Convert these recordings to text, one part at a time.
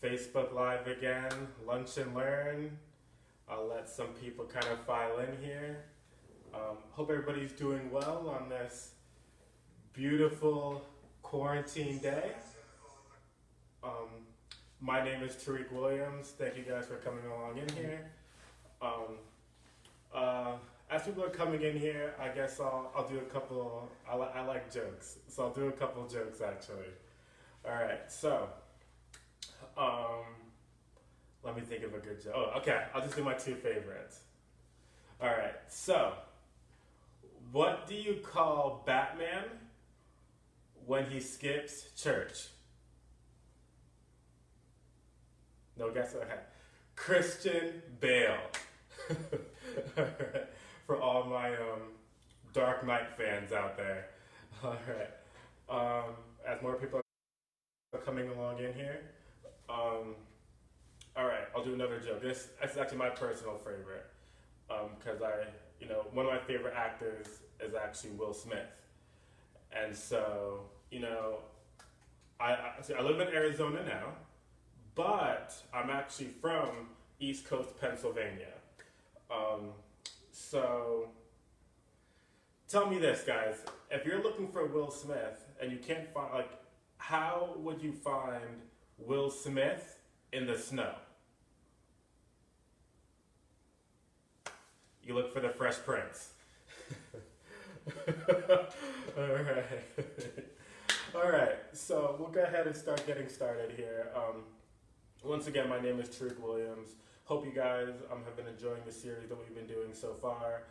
Facebook Live again, Lunch and Learn. I'll let some people kind of file in here. Hope everybody's doing well on this beautiful quarantine day. My name is Tarik Williams. Thank you guys for coming along in here. As people are coming in here, I guess I'll do a couple. I like jokes, so I'll do a couple jokes actually. All right, so let me think of a good joke. Oh, okay, I'll just do my two favorites. All right, so what do you call Batman when he skips church? No guess? Okay. Christian Bale. For all my Dark Knight fans out there. All right. As more people are coming along in here. All right, I'll do another joke. This is actually my personal favorite. Because one of my favorite actors is actually Will Smith. And so, I live in Arizona now, but I'm actually from East Coast Pennsylvania. So tell me this, guys. If you're looking for Will Smith and you can't find, how would you find Will Smith in the snow? You look for the Fresh Prince. All right, so we'll go ahead and start getting started here. Once again, my name is Tarik Williams. Hope you guys have been enjoying the series that we've been doing so far.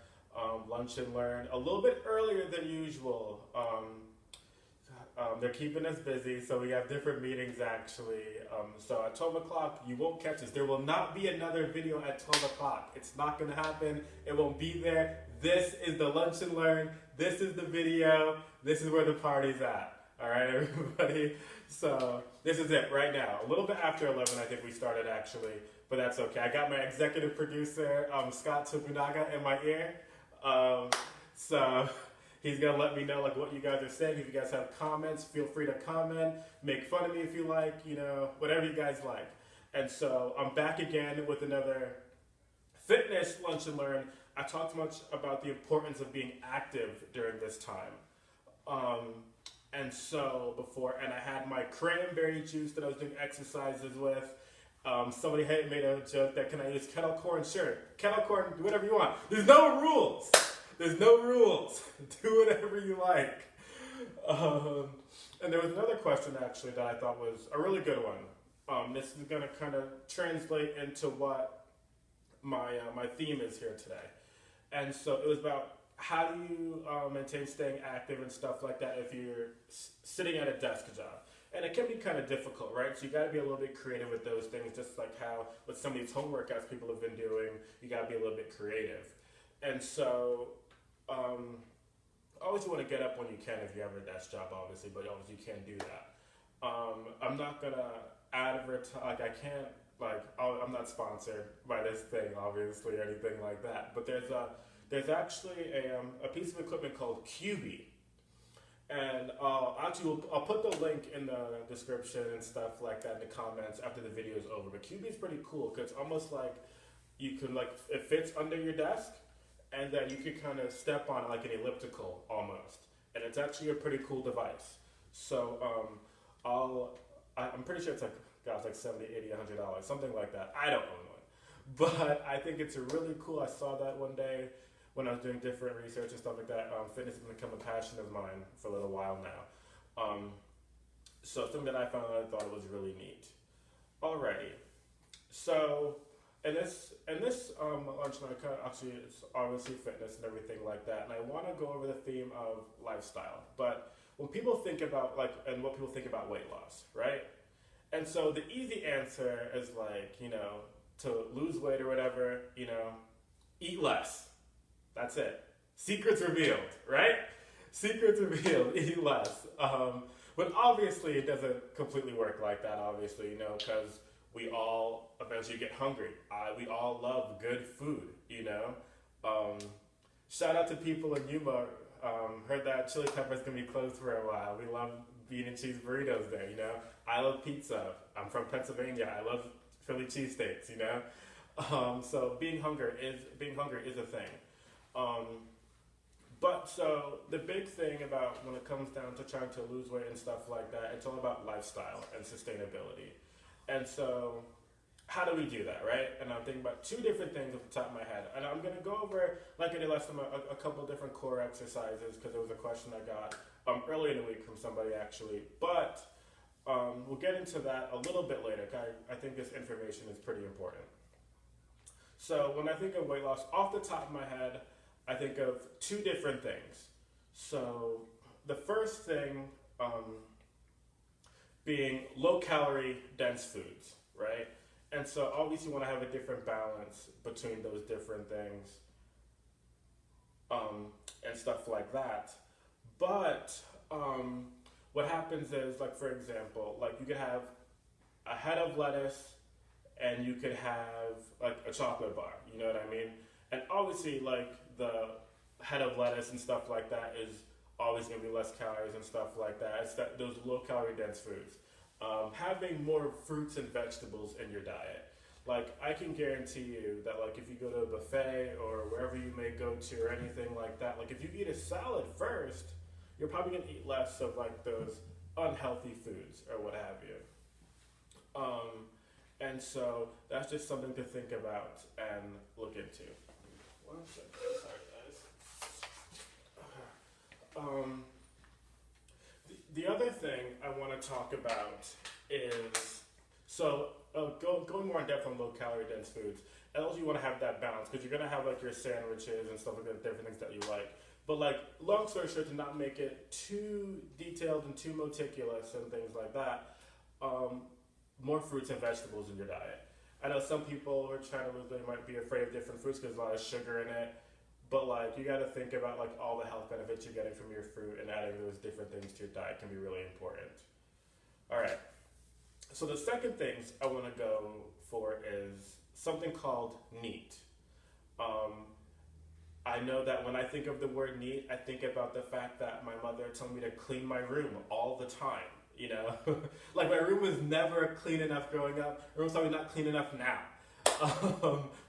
Lunch and Learn, a little bit earlier than usual. They're keeping us busy, so we have different meetings actually. So at 12 o'clock, you won't catch us. There will not be another video at 12 o'clock. It's not going to happen. It won't be there. This is the Lunch and Learn. This is the video. This is where the party's at. All right, everybody? So this is it right now. A little bit after 11, I think we started actually, but that's okay. I got my executive producer, Scott Tokunaga, in my ear. So he's going to let me know what you guys are saying. If you guys have comments, feel free to comment. Make fun of me if you like, whatever you guys like. And so I'm back again with another fitness Lunch and Learn. I talked much about the importance of being active during this time. And I had my cranberry juice that I was doing exercises with. Somebody had made a joke that, can I use kettle corn? Sure. Kettle corn, do whatever you want. There's no rules. There's no rules. Do whatever you like. And there was another question actually that I thought was a really good one. This is going to kind of translate into what my theme is here today. And so it was about how do you maintain staying active and stuff like that if you're sitting at a desk job. And it can be kind of difficult, right? So you got to be a little bit creative with those things, just like how with some of these home workouts people have been doing, you got to be a little bit creative. And so always you want to get up when you can if you have a desk job, obviously, but obviously you can't do that. I'm not going to advertise, I'm not sponsored by this thing, obviously, or anything like that. But there's actually a piece of equipment called QB. And I'll put the link in the description and stuff like that in the comments after the video is over. But QB is pretty cool because it's almost like you can it fits under your desk and then you can kind of step on it like an elliptical almost. And it's actually a pretty cool device. So I'm pretty sure it's like $70, $80, $100, something like that. I don't own one. But I think it's really cool. I saw that one day when I was doing different research and stuff like that. Fitness has become a passion of mine for a little while now. So something that I found that I thought was really neat. Alrighty. So, and this lunch and learn, actually it's obviously fitness and everything like that. And I want to go over the theme of lifestyle. But when people think about and what people think about weight loss, right? And so the easy answer is to lose weight or whatever, eat less. That's it. Secrets revealed, right? Secrets revealed, eat less. But obviously it doesn't completely work like that, obviously, because we all eventually get hungry. We all love good food, Shout out to people in Yuma. Heard that Chili Pepper's going to be closed for a while. We love bean and cheese burritos there, you know. I love pizza. I'm from Pennsylvania. I love Philly cheesesteaks, you know. So being hungry is a thing. But so the big thing about when it comes down to trying to lose weight and stuff like that, it's all about lifestyle and sustainability. And so how do we do that, right? And I'm thinking about two different things off the top of my head. And I'm going to go over, like I did last time, a couple of different core exercises because there was a question I got earlier in the week from somebody actually. But we'll get into that a little bit later because I think this information is pretty important. So when I think of weight loss, off the top of my head, I think of two different things. So the first thing being low-calorie, dense foods, right? And so obviously you want to have a different balance between those different things and stuff like that. But what happens is, like for example, like you could have a head of lettuce and you could have like a chocolate bar, you know what I mean? And obviously like the head of lettuce and stuff like that is always going to be less calories and stuff like that. It's that those low calorie dense foods. Having more fruits and vegetables in your diet. Like I can guarantee you that like if you go to a buffet or wherever you may go to or anything like that, like if you eat a salad first, you're probably going to eat less of like those unhealthy foods or what have you. And so that's just something to think about and look into. One second, sorry guys. The other thing I want to talk about is, so going more in depth on low calorie dense foods, and also you want to have that balance because you're going to have like your sandwiches and stuff like that, different things that you like. But like long story short, to not make it too detailed and too meticulous and things like that, more fruits and vegetables in your diet. I know some people are trying to lose weight might be afraid of different fruits because there's a lot of sugar in it. But like you got to think about like all the health benefits you're getting from your fruit, and adding those different things to your diet can be really important. All right. So the second things I want to go for is something called neat. I know that when I think of the word neat, I think about the fact that my mother told me to clean my room all the time. You know, like my room was never clean enough growing up. My room's probably not clean enough now,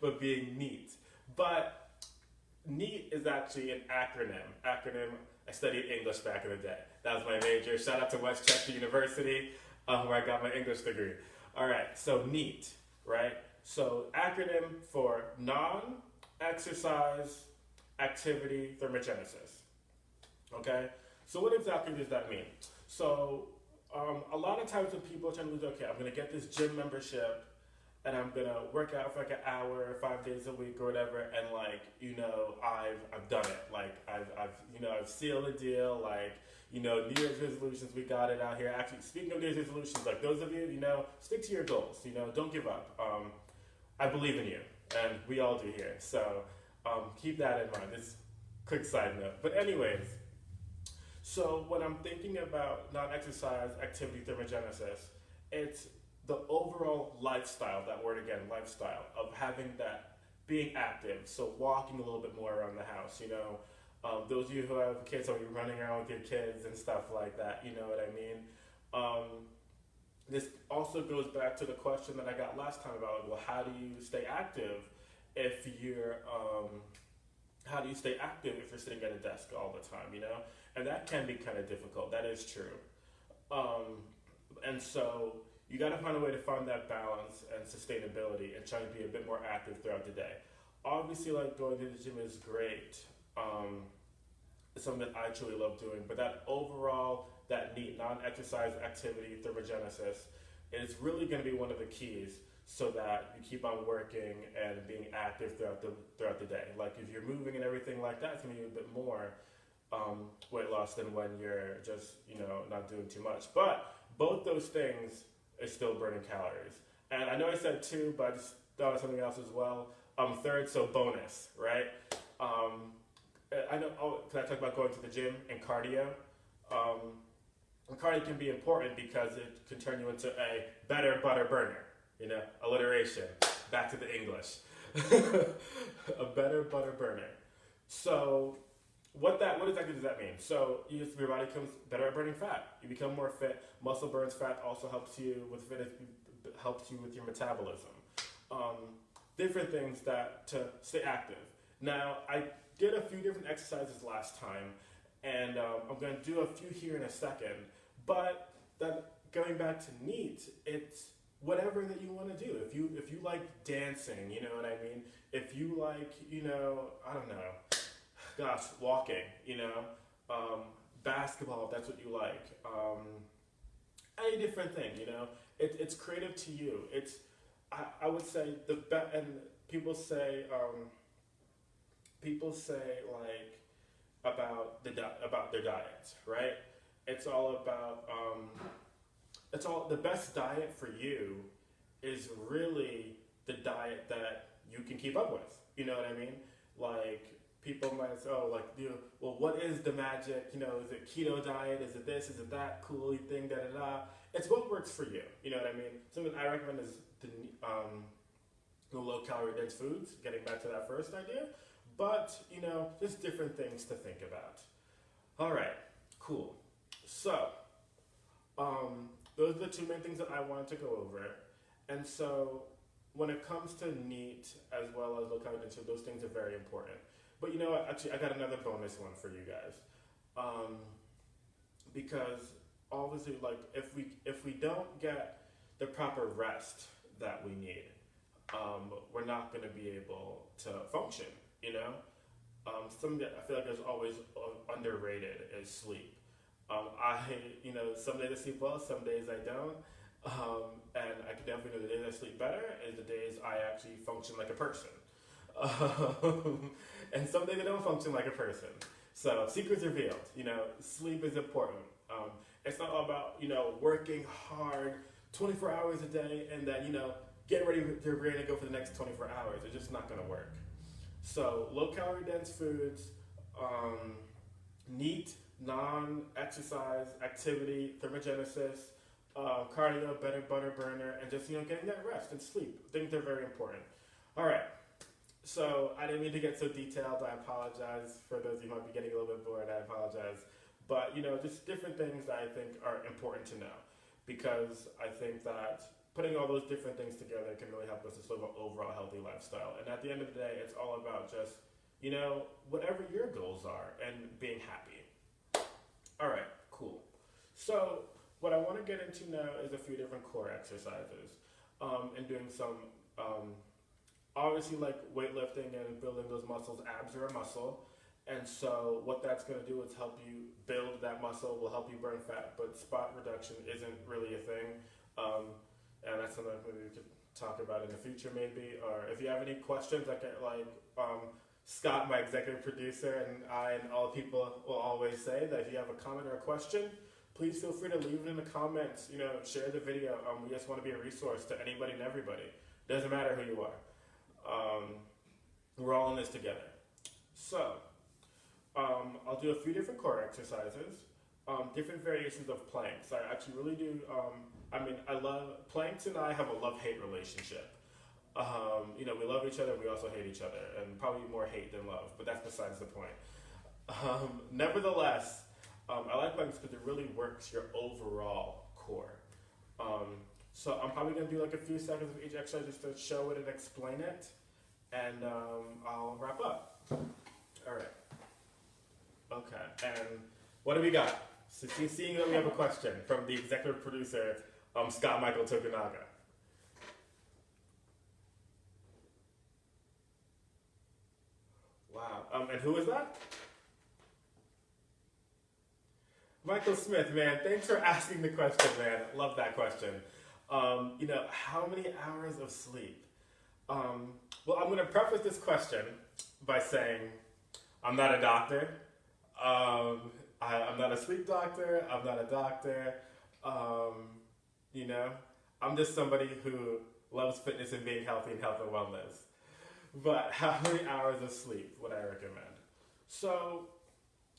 but being neat. But NEAT is actually an acronym. I studied English back in the day. That was my major. Shout out to Westchester University, where I got my English degree. All right, so NEAT, right? So acronym for non-exercise activity thermogenesis. Okay, so what exactly does that mean? So a lot of times when people are trying to lose, okay, I'm gonna get this gym membership and I'm gonna work out for like an hour, 5 days a week or whatever, and like, you know, I've done it. Like I've sealed the deal, like, you know, New Year's resolutions, we got it out here. Actually, speaking of New Year's resolutions, like those of you, you know, stick to your goals, you know, don't give up. I believe in you, and we all do here. So keep that in mind. It's a quick side note. But anyways, so when I'm thinking about non-exercise activity thermogenesis, it's the overall lifestyle, that word again, lifestyle, of having that, being active, so walking a little bit more around the house, you know. Those of you who have kids, are you running around with your kids and stuff like that, you know what I mean? This also goes back to the question that I got last time about, well, how do you stay active if you're, sitting at a desk all the time, you know? And that can be kind of difficult, that is true. And so you got to find a way to find that balance and sustainability and try to be a bit more active throughout the day. Obviously, like going to the gym is great. It's something that I truly love doing, but that overall, that neat non-exercise activity thermogenesis is really going to be one of the keys so that you keep on working and being active throughout the day. Like if you're moving and everything like that, it's going to be a bit more weight loss than when you're just, you know, not doing too much. But both those things is still burning calories. And I know I said two, but I just thought of something else as well. Third, so bonus, right? I know, because I talked about going to the gym and cardio. Cardio can be important because it can turn you into a better butter burner. You know, alliteration. Back to the English. A better butter burner. So what exactly does that mean? So your body becomes better at burning fat. You become more fit. Muscle burns fat, also helps you with fitness, helps you with your metabolism. Um, Different things that to stay active. Now I did a few different exercises last time, and I'm going to do a few here in a second. But that going back to NEAT, it's whatever that you want to do. If you like dancing, you know what I mean. If you like, I don't know, gosh, walking, basketball, if that's what you like, any different thing, it's creative to you. I would say and people say like about about their diets, right? It's all about the best diet for you is really the diet that you can keep up with. You know what I mean? Like people might say, oh, like, well, what is the magic? Is it keto diet? Is it this? Is it that? Cool thing? Da da da. It's what works for you. You know what I mean? Something I recommend is the low calorie dense foods. Getting back to that first idea, but just different things to think about. All right, cool. So, those are the two main things that I wanted to go over, and so when it comes to NEAT as well as low calorie dense food, those things are very important. But you know what? Actually, I got another bonus one for you guys, because obviously, like if we don't get the proper rest that we need, we're not going to be able to function. Something that I feel like is always underrated is sleep. Some days I sleep well, some days I don't. And I can definitely know the days I sleep better is the days I actually function like a person. And some days I don't function like a person. So secrets revealed. Sleep is important. It's not all about working hard 24 hours a day and then get ready to go for the next 24 hours. It's just not going to work. So low calorie dense foods, NEAT, non-exercise activity, thermogenesis, cardio, better butter burner, and just getting that rest and sleep. I think they're very important. All right. So I didn't mean to get so detailed. I apologize for those of you who might be getting a little bit bored. I apologize. But just different things that I think are important to know, because I think that putting all those different things together can really help us to live an overall healthy lifestyle. And at the end of the day, it's all about just whatever your goals are and being happy. All right, cool. So what I want to get into now is a few different core exercises, and doing some obviously like weightlifting and building those muscles. Abs are a muscle. And so what that's going to do is help you build that muscle, will help you burn fat, but spot reduction isn't really a thing. And that's something maybe we could talk about in the future maybe. Or if you have any questions, Scott, my executive producer, and I and all people will always say that if you have a comment or a question, please feel free to leave it in the comments. Share the video. We just want to be a resource to anybody and everybody. Doesn't matter who you are. We're all in this together. So, I'll do a few different core exercises, different variations of planks. I actually really do, I love, planks and I have a love-hate relationship. We love each other, we also hate each other, and probably more hate than love, but that's besides the point. Nevertheless, I like planks because it really works your overall core. So I'm probably going to do like a few seconds of each exercise just to show it and explain it, and I'll wrap up. All right. Okay, and what do we got? So seeing that we have a question from the executive producer, Scott Michael Tokunaga. Wow, and who is that? Michael Smith, man, thanks for asking the question, man. Love that question. How many hours of sleep? Well, I'm going to preface this question by saying I'm not a doctor. I'm not a sleep doctor. I'm not a doctor. I'm just somebody who loves fitness and being healthy and health and wellness. But how many hours of sleep would I recommend? So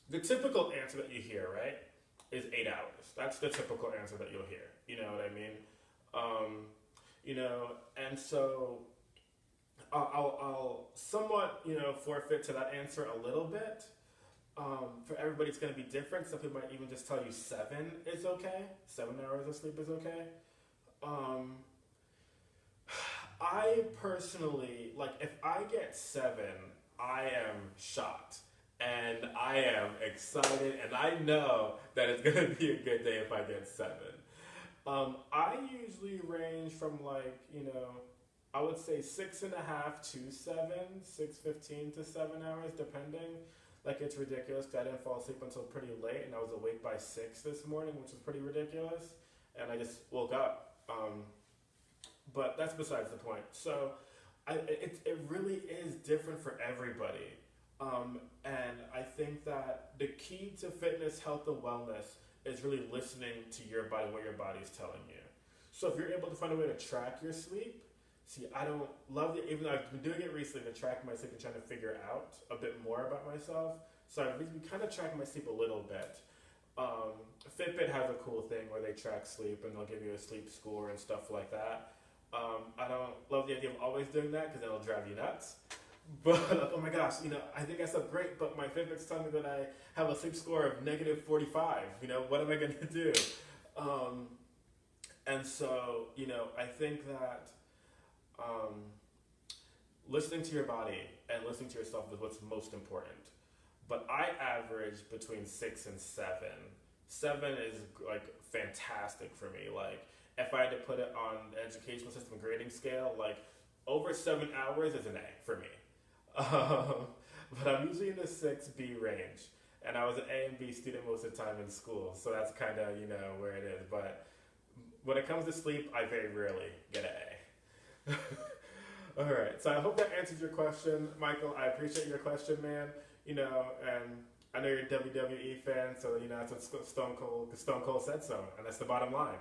the typical answer that you hear, right, is 8 hours. That's the typical answer that you'll hear. You know what I mean? And so I'll somewhat, forfeit to that answer a little bit. For everybody, it's going to be different. Some people might even just tell you 7 is okay. 7 hours of sleep is okay. I personally, like, if I get 7, I am shocked. And I am excited, and I know that it's going to be a good day if I get 7. I usually range from, like, I would say 6.5 to 7, 6:15 to 7 hours, depending. Like, it's ridiculous because I didn't fall asleep until pretty late, and I was awake by 6 this morning, which is pretty ridiculous. And I just woke up. But that's besides the point. So it really is different for everybody. And I think that the key to fitness, health, and wellness is really listening to your body, what your body's telling you. So if you're able to find a way to track your sleep, I don't love it, even though I've been doing it recently to track my sleep and trying to figure out a bit more about myself. So I've been kind of tracking my sleep a little bit. Fitbit has a cool thing where they track sleep and they'll give you a sleep score and stuff like that. I don't love the idea of always doing that because it'll drive you nuts. But, oh my gosh, I think I slept great, but my Fitbit's telling me that I have a sleep score of negative 45. What am I going to do? And so, I think that listening to your body and listening to yourself is what's most important. But I average between 6 and 7. 7 is, like, fantastic for me. Like, if I had to put it on the educational system grading scale, like, over 7 hours is an A for me. But I'm usually in the 6B range. And I was an A and B student most of the time in school. So that's kind of, where it is. But when it comes to sleep, I very rarely get an A. All right. So I hope that answers your question, Michael. I appreciate your question, man. And I know you're a WWE fan, so, that's what Stone Cold said so. And that's the bottom line.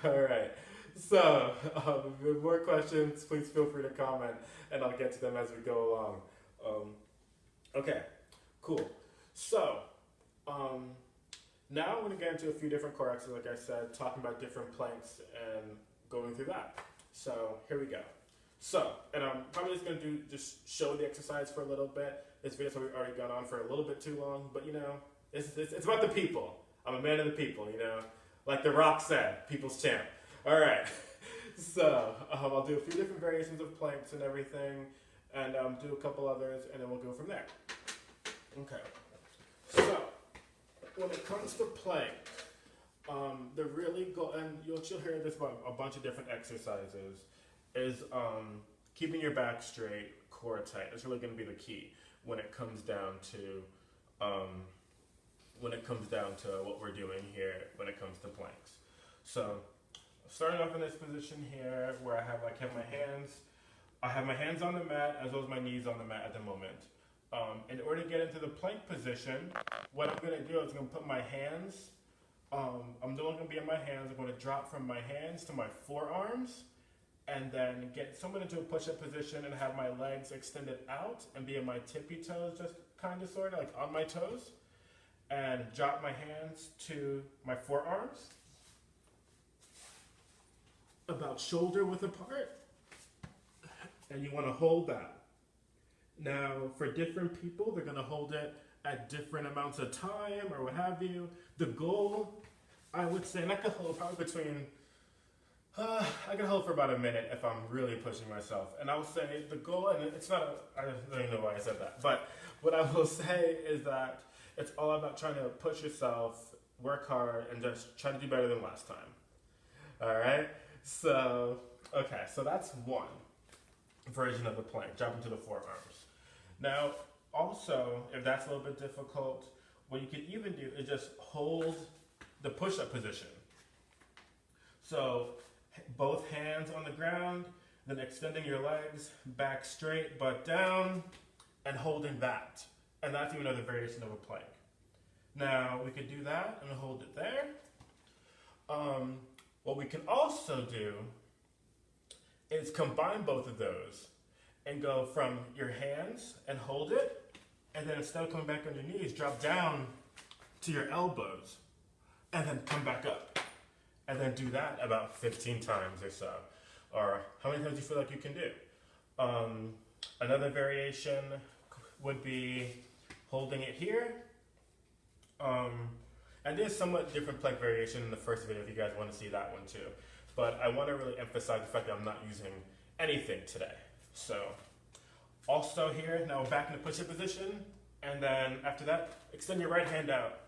All right. So, if you have more questions, please feel free to comment, and I'll get to them as we go along. Okay, cool. So, now I'm going to get into a few different core exercises, like I said, talking about different planks and going through that. So, here we go. So, and I'm probably just going to just show the exercise for a little bit. This video's already gone on for a little bit too long, but it's about the people. I'm a man of the people, like The Rock said, people's champ. All right, so I'll do a few different variations of planks and everything, and do a couple others, and then we'll go from there. Okay, so when it comes to plank, the really and you'll hear this about a bunch of different exercises, is keeping your back straight, core tight. That's really going to be the key when it comes down to what we're doing here when it comes to planks. So, starting off in this position here, where I have my hands on the mat as well as my knees on the mat at the moment. In order to get into the plank position, what I'm going to do is I'm going to put my hands, I'm no longer going to be in my hands, I'm going to drop from my hands to my forearms, and then get someone into a push-up position and have my legs extended out and be in my tippy toes, just kind of sort of like on my toes, and drop my hands to my forearms, about shoulder width apart, and you want to hold that. Now, for different people, they're going to hold it at different amounts of time or what have you. The goal, I would say, and I could hold probably between, I can hold for about a minute if I'm really pushing myself. And I would say the goal, and it's not, I don't even know why I said that, but what I will say is that it's all about trying to push yourself, work hard, and just try to do better than last time. All right? So, okay, so that's one version of the plank, jumping to the forearms. Now, also, if that's a little bit difficult, what you can even do is just hold the push-up position. So, both hands on the ground, then extending your legs back straight, butt down, and holding that. And that's even another variation of a plank. Now, we could do that and hold it there. What we can also do is combine both of those and go from your hands and hold it, and then instead of coming back on your knees, drop down to your elbows, and then come back up. And then do that about 15 times or so. Or how many times do you feel like you can do? Another variation would be holding it here. And there's somewhat different plank variation in the first video if you guys want to see that one too. But I want to really emphasize the fact that I'm not using anything today. So also here, now we're back in the push-up position. And then after that, extend your right hand out.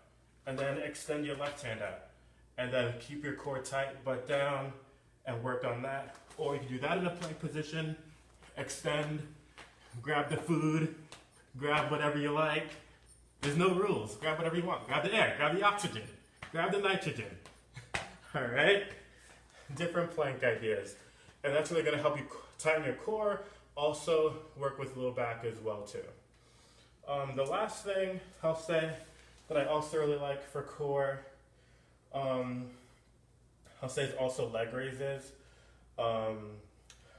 And then extend your left hand out. And then keep your core tight, butt down, and work on that. Or you can do that in a plank position. Extend, grab the food, grab whatever you like. There's no rules. Grab whatever you want. Grab the air, grab the oxygen, grab the nitrogen. All right? Different plank ideas. And that's really gonna help you tighten your core, also work with low back as well too. The last thing I'll say that I also really like for core, I'll say is also leg raises. But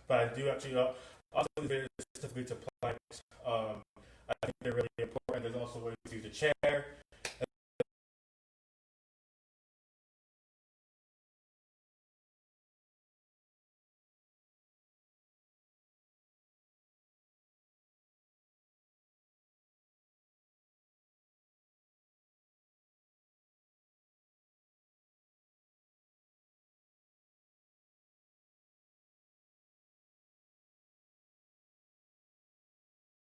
I do actually also very specifically to planks. I think they're really important. There's also ways to use a chair.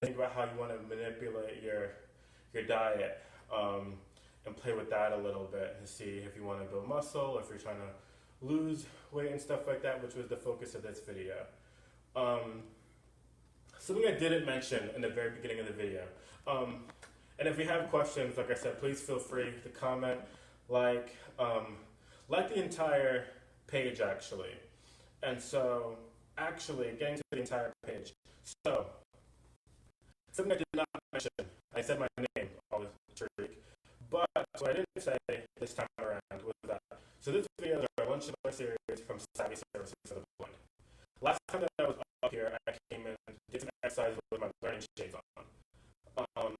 Think about how you want to manipulate your diet and play with that a little bit to see if you want to build muscle, if you're trying to lose weight and stuff like that, which was the focus of this video. Something I didn't mention in the very beginning of the video. And if you have questions, like I said, please feel free to comment, like the entire page actually. And so actually getting to the entire page. So something I did not mention, I said my name, always Tarik, but what I didn't say this time around was that, so this video is our lunch and learn series from Savvy Services to the Point. Last time that I was up here, I came in, did some exercise with my learning shades on.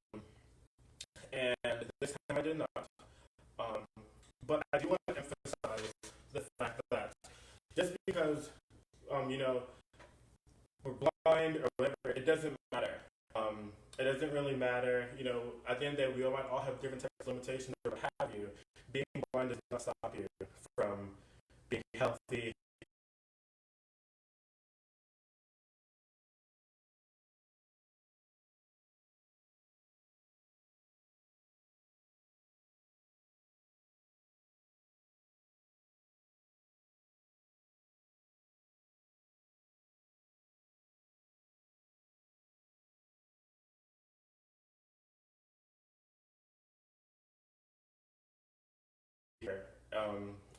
And this time I did not. But I do want to emphasize the fact that just because, we're blind or whatever, it doesn't matter. It doesn't really matter. At the end of the day, we might all have different types of limitations or what have you. Being blind does not stop you from being healthy.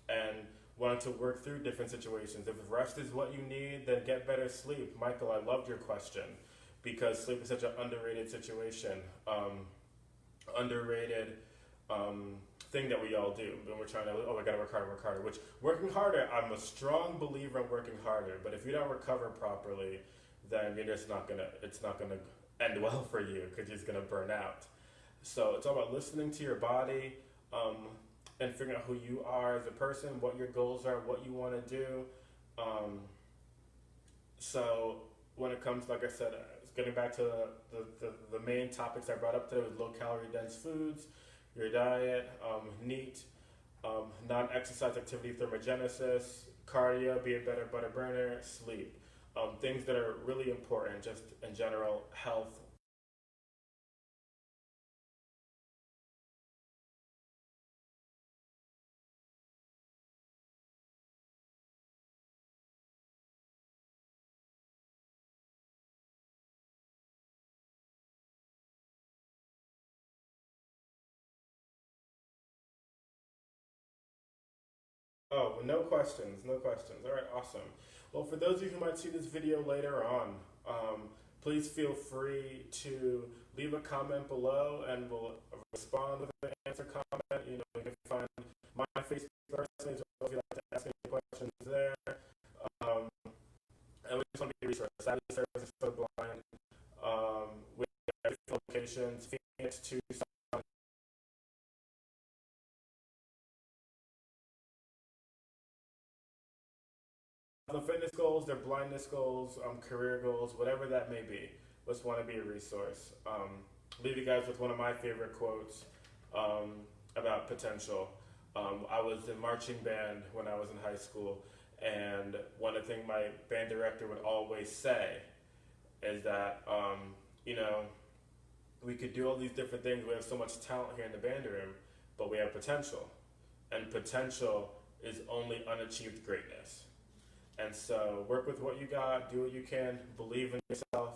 And wanting to work through different situations. If rest is what you need, then get better sleep. Michael, I loved your question because sleep is such an underrated situation, underrated thing that we all do. When we're trying to, I gotta work harder, which working harder, I'm a strong believer in working harder, but if you don't recover properly, then you're just it's not gonna end well for you because you're just gonna burn out. So it's all about listening to your body, and figuring out who you are as a person, what your goals are, what you want to do. So when it comes, like I said, getting back to the main topics I brought up today was low-calorie dense foods, your diet, NEAT, non-exercise activity thermogenesis, cardio, be a better butter burner, sleep. Things that are really important just in general, health. Oh, no questions, no questions. All right, awesome. Well, for those of you who might see this video later on, please feel free to leave a comment below and we'll respond with an answer comment. You can find my Facebook personally as well if you'd like to ask any questions there. And we just want to be a resource. Savvy Services for the Blind. We have different locations, Phoenix, Tucson. The fitness goals, their blindness goals, career goals, whatever that may be. Just want to be a resource. leave you guys with one of my favorite quotes about potential. I was in marching band when I was in high school, and one of the things my band director would always say is that, you know, we could do all these different things. We have so much talent here in the band room, but we have potential. And potential is only unachieved greatness. And so work with what you got, do what you can, believe in yourself,